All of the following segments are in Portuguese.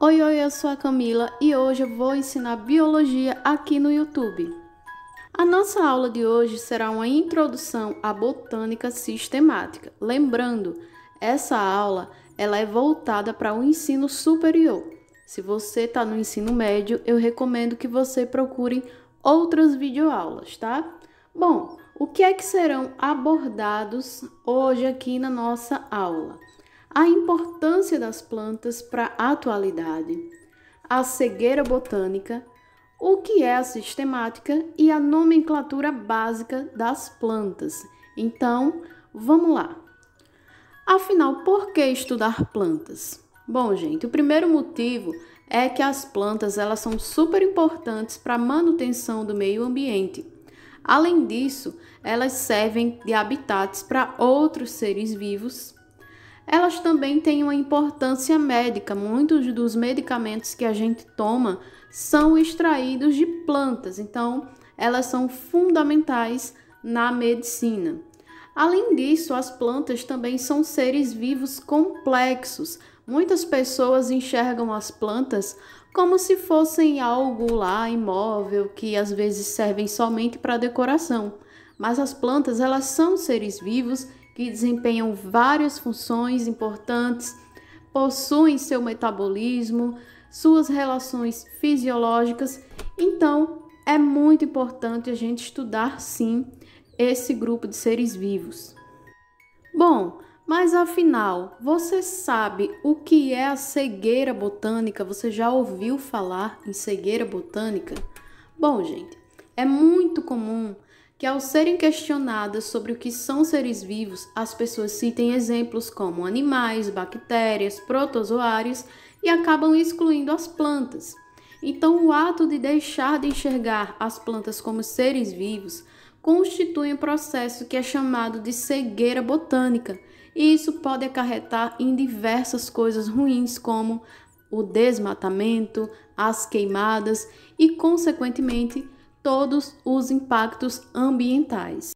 Oi, eu sou a Camila e hoje eu vou ensinar biologia aqui no YouTube. A nossa aula de hoje será uma introdução à botânica sistemática. Lembrando, essa aula ela é voltada para o ensino superior. Se você está no ensino médio, eu recomendo que você procure outras videoaulas, tá? Bom, o que é que serão abordados hoje aqui na nossa aula? A importância das plantas para a atualidade, a cegueira botânica, o que é a sistemática e a nomenclatura básica das plantas. Então, vamos lá. Afinal, por que estudar plantas? Bom, gente, o primeiro motivo é que as plantas elas são super importantes para a manutenção do meio ambiente. Além disso, elas servem de habitats para outros seres vivos. Elas também têm uma importância médica. Muitos dos medicamentos que a gente toma são extraídos de plantas, então elas são fundamentais na medicina. Além disso, as plantas também são seres vivos complexos. Muitas pessoas enxergam as plantas como se fossem algo lá imóvel, que às vezes servem somente para decoração. Mas as plantas, elas são seres vivos que desempenham várias funções importantes, possuem seu metabolismo, suas relações fisiológicas. Então, é muito importante a gente estudar, sim, esse grupo de seres vivos. Bom, mas afinal, você sabe o que é a cegueira botânica? Você já ouviu falar em cegueira botânica? Bom, gente, é muito comum que ao serem questionadas sobre o que são seres vivos, as pessoas citem exemplos como animais, bactérias, protozoários e acabam excluindo as plantas. Então, o ato de deixar de enxergar as plantas como seres vivos constitui um processo que é chamado de cegueira botânica, e isso pode acarretar em diversas coisas ruins, como o desmatamento, as queimadas e, consequentemente, todos os impactos ambientais.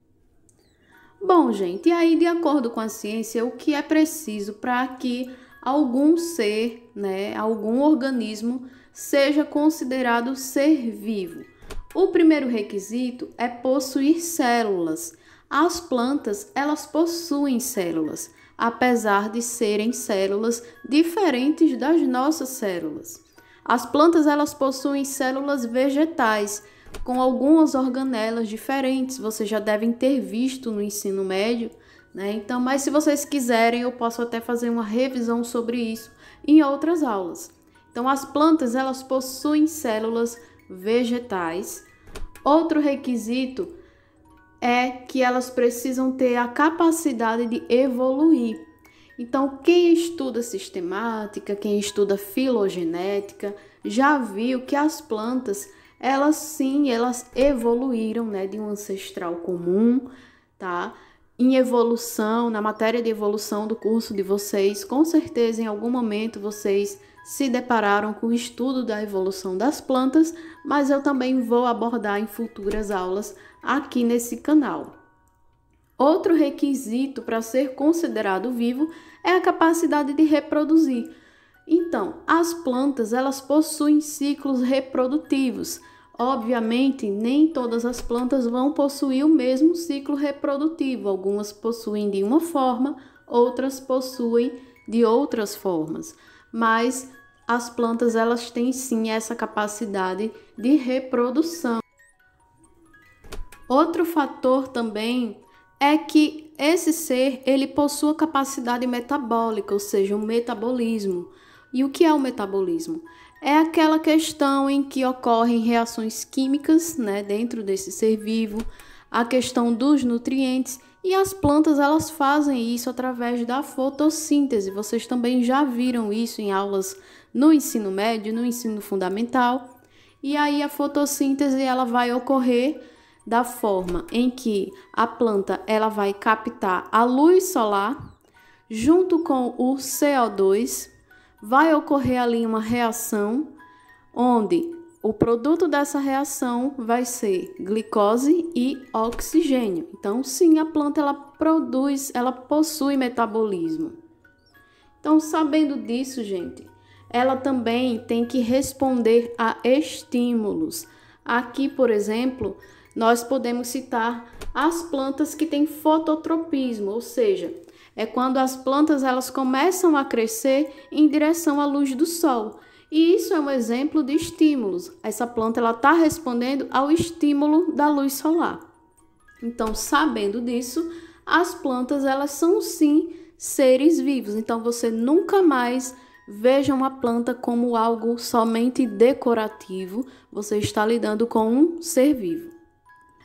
Bom, gente, e aí, de acordo com a ciência, o que é preciso para que algum ser, algum organismo seja considerado ser vivo? O primeiro requisito é possuir células. As plantas, elas possuem células, apesar de serem células diferentes das nossas células. As plantas, elas possuem células vegetais, com algumas organelas diferentes. Vocês já devem ter visto no ensino médio, né? Então, mas se vocês quiserem, eu posso até fazer uma revisão sobre isso em outras aulas. Então, as plantas, elas possuem células vegetais. Outro requisito é que elas precisam ter a capacidade de evoluir. Então, quem estuda sistemática, quem estuda filogenética, já viu que as plantas elas evoluíram, de um ancestral comum, tá? Em evolução, na matéria de evolução do curso de vocês, com certeza em algum momento vocês se depararam com o estudo da evolução das plantas, mas eu também vou abordar em futuras aulas aqui nesse canal. Outro requisito para ser considerado vivo é a capacidade de reproduzir. Então, as plantas, elas possuem ciclos reprodutivos. Obviamente, nem todas as plantas vão possuir o mesmo ciclo reprodutivo. Algumas possuem de uma forma, outras possuem de outras formas. Mas as plantas, elas têm sim essa capacidade de reprodução. Outro fator também é que esse ser, ele possui capacidade metabólica, ou seja, o metabolismo. E o que é o metabolismo? É aquela questão em que ocorrem reações químicas, dentro desse ser vivo, a questão dos nutrientes, e as plantas elas fazem isso através da fotossíntese. Vocês também já viram isso em aulas no ensino médio, no ensino fundamental. E aí a fotossíntese ela vai ocorrer da forma em que a planta ela vai captar a luz solar junto com o CO2. Vai ocorrer ali uma reação onde o produto dessa reação vai ser glicose e oxigênio. Então, sim, a planta ela possui metabolismo. Então, sabendo disso, gente, ela também tem que responder a estímulos. Aqui, por exemplo, nós podemos citar as plantas que têm fototropismo, ou seja, é quando as plantas elas começam a crescer em direção à luz do sol. E isso é um exemplo de estímulos. Essa planta está respondendo ao estímulo da luz solar. Então, sabendo disso, as plantas elas são sim seres vivos. Então, você nunca mais veja uma planta como algo somente decorativo. Você está lidando com um ser vivo.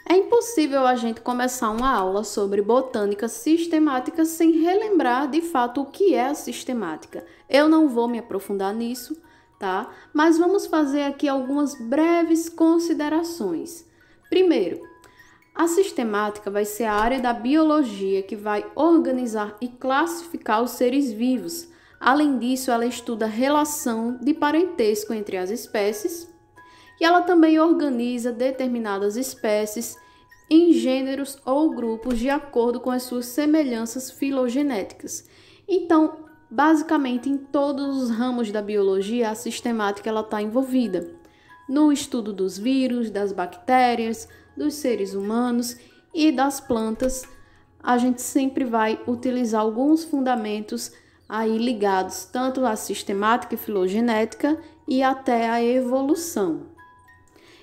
É impossível a gente começar uma aula sobre botânica sistemática sem relembrar de fato o que é a sistemática. Eu não vou me aprofundar nisso, tá? Mas vamos fazer aqui algumas breves considerações. Primeiro, a sistemática vai ser a área da biologia que vai organizar e classificar os seres vivos. Além disso, ela estuda a relação de parentesco entre as espécies e ela também organiza determinadas espécies em gêneros ou grupos de acordo com as suas semelhanças filogenéticas. Então, basicamente, em todos os ramos da biologia, a sistemática está envolvida. No estudo dos vírus, das bactérias, dos seres humanos e das plantas, a gente sempre vai utilizar alguns fundamentos aí ligados tanto à sistemática e filogenética e até à evolução.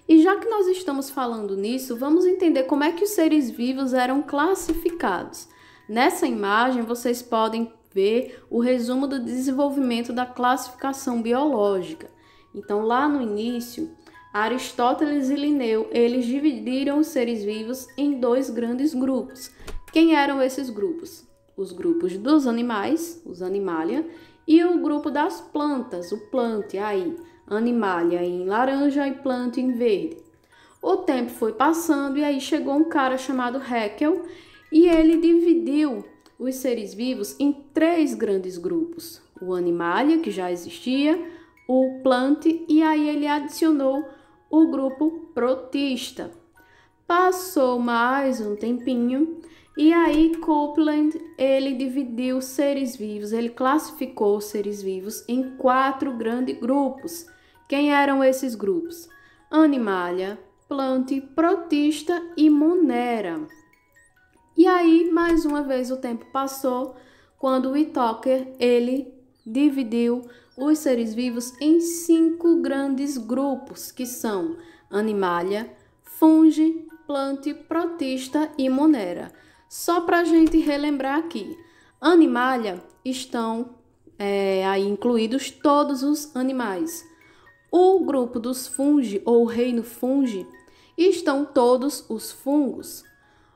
E já que nós estamos falando nisso, vamos entender como é que os seres vivos eram classificados. Nessa imagem, vocês podem ver o resumo do desenvolvimento da classificação biológica. Então, lá no início, Aristóteles e Linneu, eles dividiram os seres vivos em dois grandes grupos. Quem eram esses grupos? Os grupos dos animais, os Animalia, e o grupo das plantas, o Plantae, aí, Animalia em laranja e Plantae em verde. O tempo foi passando e aí chegou um cara chamado Haeckel e ele dividiu os seres vivos em três grandes grupos. O Animalia, que já existia, o Plantae e aí ele adicionou o grupo Protista. Passou mais um tempinho e aí Copeland, ele dividiu os seres vivos, ele classificou os seres vivos em quatro grandes grupos. Quem eram esses grupos? Animalia, Plantae, Protista e Monera. E aí, mais uma vez, o tempo passou, quando Whittaker, ele dividiu os seres vivos em cinco grandes grupos, que são Animalia, Fungi, Plantae, Protista e Monera. Só para a gente relembrar aqui, Animalia estão aí incluídos todos os animais. O grupo dos Fungi, ou reino Fungi, estão todos os fungos.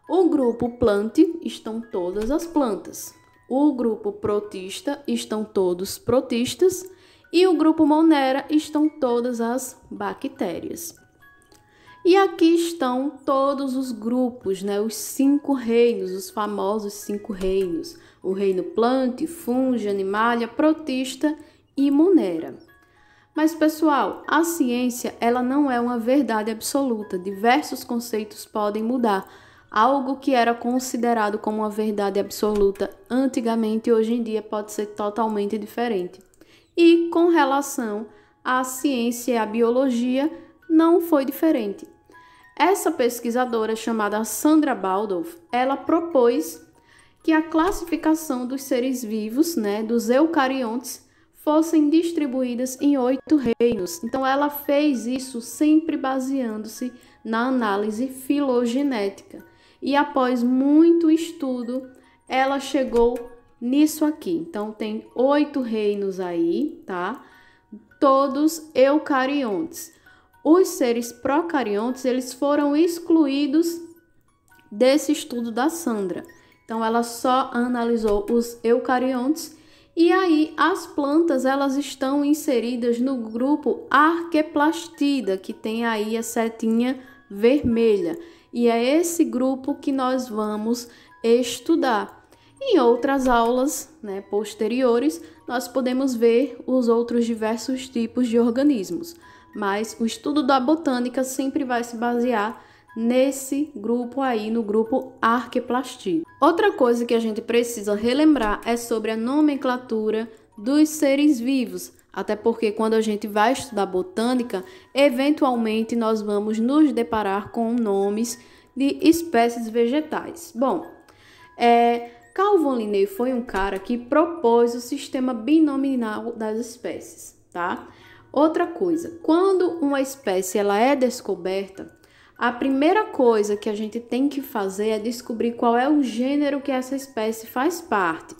O grupo Plantae estão todas as plantas. O grupo Protista estão todos protistas. E o grupo Monera estão todas as bactérias. E aqui estão todos os grupos, né? Os 5 reinos, os famosos 5 reinos. O reino Plantae, Fungi, Animalia, Protista e Monera. Mas, pessoal, a ciência ela não é uma verdade absoluta. Diversos conceitos podem mudar. Algo que era considerado como uma verdade absoluta antigamente, hoje em dia pode ser totalmente diferente. E com relação à ciência e à biologia, não foi diferente. Essa pesquisadora chamada Sandra Baldorf, ela propôs que a classificação dos seres vivos, né, dos eucariontes, fossem distribuídas em 8 reinos. Então, ela fez isso sempre baseando-se na análise filogenética. E após muito estudo, ela chegou nisso aqui. Então, tem 8 reinos aí, tá? Todos eucariontes. Os seres procariontes, eles foram excluídos desse estudo da Sandra. Então, ela só analisou os eucariontes. E aí, as plantas, elas estão inseridas no grupo Arqueplastida, que tem aí a setinha vermelha. E é esse grupo que nós vamos estudar. Em outras aulas, né, posteriores, nós podemos ver os outros diversos tipos de organismos. Mas o estudo da botânica sempre vai se basear nesse grupo aí, no grupo Arqueplastida. Outra coisa que a gente precisa relembrar é sobre a nomenclatura dos seres vivos. Até porque quando a gente vai estudar botânica, eventualmente nós vamos nos deparar com nomes de espécies vegetais. Bom, Calvin Linné foi um cara que propôs o sistema binominal das espécies, tá? Outra coisa, quando uma espécie ela é descoberta, a primeira coisa que a gente tem que fazer é descobrir qual é o gênero que essa espécie faz parte.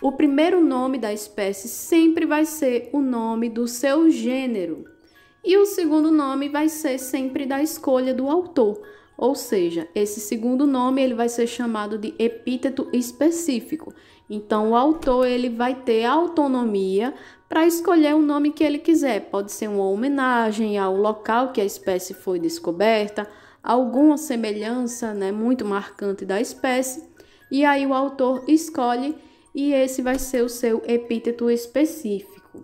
O primeiro nome da espécie sempre vai ser o nome do seu gênero. E o segundo nome vai ser sempre da escolha do autor. Ou seja, esse segundo nome ele vai ser chamado de epíteto específico. Então, o autor ele vai ter autonomia para escolher o nome que ele quiser. Pode ser uma homenagem ao local que a espécie foi descoberta, alguma semelhança, né, muito marcante da espécie. E aí o autor escolhe e esse vai ser o seu epíteto específico.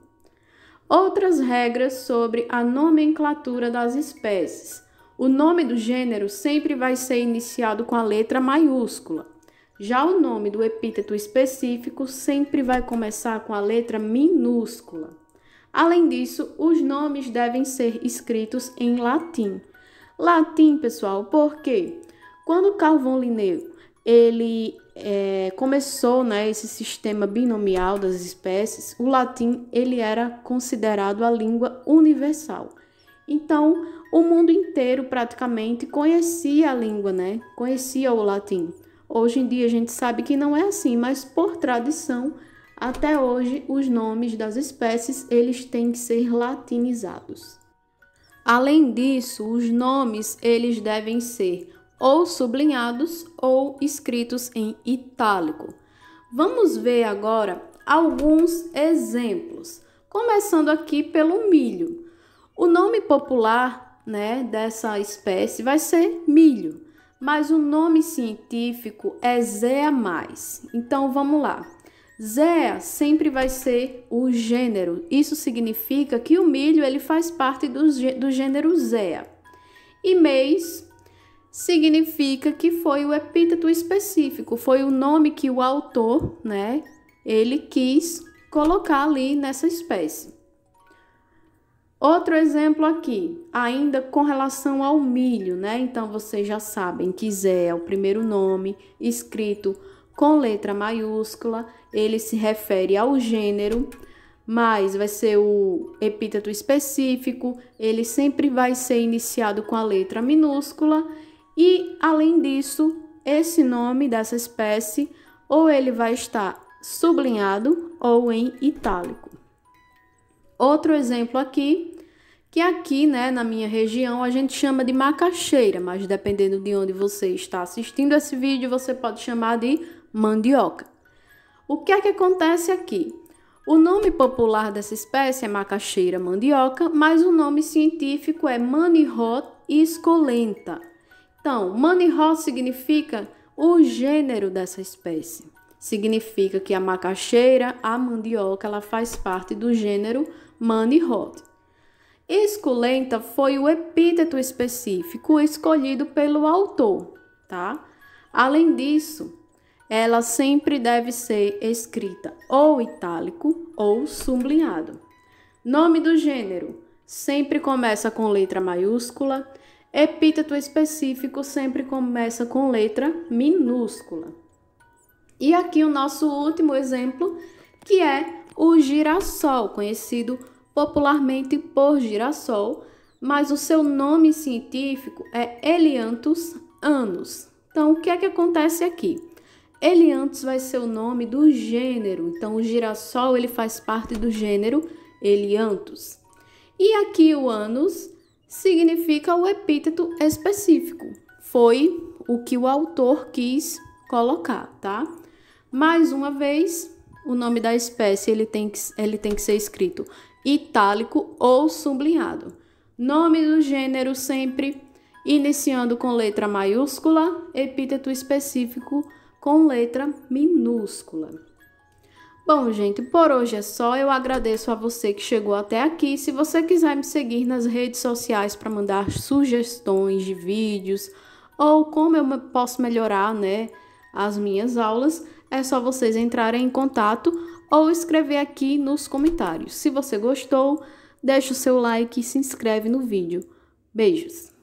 Outras regras sobre a nomenclatura das espécies. O nome do gênero sempre vai ser iniciado com a letra maiúscula. Já o nome do epíteto específico sempre vai começar com a letra minúscula. Além disso, os nomes devem ser escritos em latim. Latim, pessoal, por quê? Quando Calvin Linné ele começou, né, esse sistema binomial das espécies, o latim ele era considerado a língua universal. Então, o mundo inteiro praticamente conhecia a língua, né? Conhecia o latim. Hoje em dia a gente sabe que não é assim, mas por tradição, até hoje os nomes das espécies eles têm que ser latinizados. Além disso, os nomes eles devem ser ou sublinhados ou escritos em itálico. Vamos ver agora alguns exemplos, começando aqui pelo milho. O nome popular, né, dessa espécie vai ser milho, mas o nome científico é Zea mais. Então vamos lá. Zea sempre vai ser o gênero. Isso significa que o milho ele faz parte do gênero Zea. E mais significa que foi o epíteto específico, foi o nome que o autor, né, ele quis colocar ali nessa espécie. Outro exemplo aqui, ainda com relação ao milho, né? Então, vocês já sabem que Zé é o primeiro nome escrito com letra maiúscula, ele se refere ao gênero, mas vai ser o epíteto específico, ele sempre vai ser iniciado com a letra minúscula e, além disso, esse nome dessa espécie ou ele vai estar sublinhado ou em itálico. Outro exemplo aqui, que aqui, né, na minha região, a gente chama de macaxeira, mas dependendo de onde você está assistindo esse vídeo, você pode chamar de mandioca. O que é que acontece aqui? O nome popular dessa espécie é macaxeira mandioca, mas o nome científico é Manihot esculenta. Então, Manihot significa o gênero dessa espécie. Significa que a macaxeira, a mandioca, ela faz parte do gênero Manihot. Esculenta foi o epíteto específico escolhido pelo autor, tá? Além disso, ela sempre deve ser escrita ou itálico ou sublinhado. Nome do gênero sempre começa com letra maiúscula, epíteto específico sempre começa com letra minúscula. E aqui o nosso último exemplo, que é o girassol, conhecido popularmente por girassol, mas o seu nome científico é Elianthus annus. Então, o que é que acontece aqui? Elianthus vai ser o nome do gênero, então o girassol ele faz parte do gênero Elianthus. E aqui o annus significa o epíteto específico, foi o que o autor quis colocar, tá? Mais uma vez, o nome da espécie ele tem que ser escrito itálico ou sublinhado. Nome do gênero sempre iniciando com letra maiúscula, epíteto específico com letra minúscula. Bom, gente, por hoje é só. Eu agradeço a você que chegou até aqui. Se você quiser me seguir nas redes sociais para mandar sugestões de vídeos ou como eu posso melhorar, né, as minhas aulas, é só vocês entrarem em contato ou escrever aqui nos comentários. Se você gostou, deixa o seu like e se inscreve no vídeo. Beijos!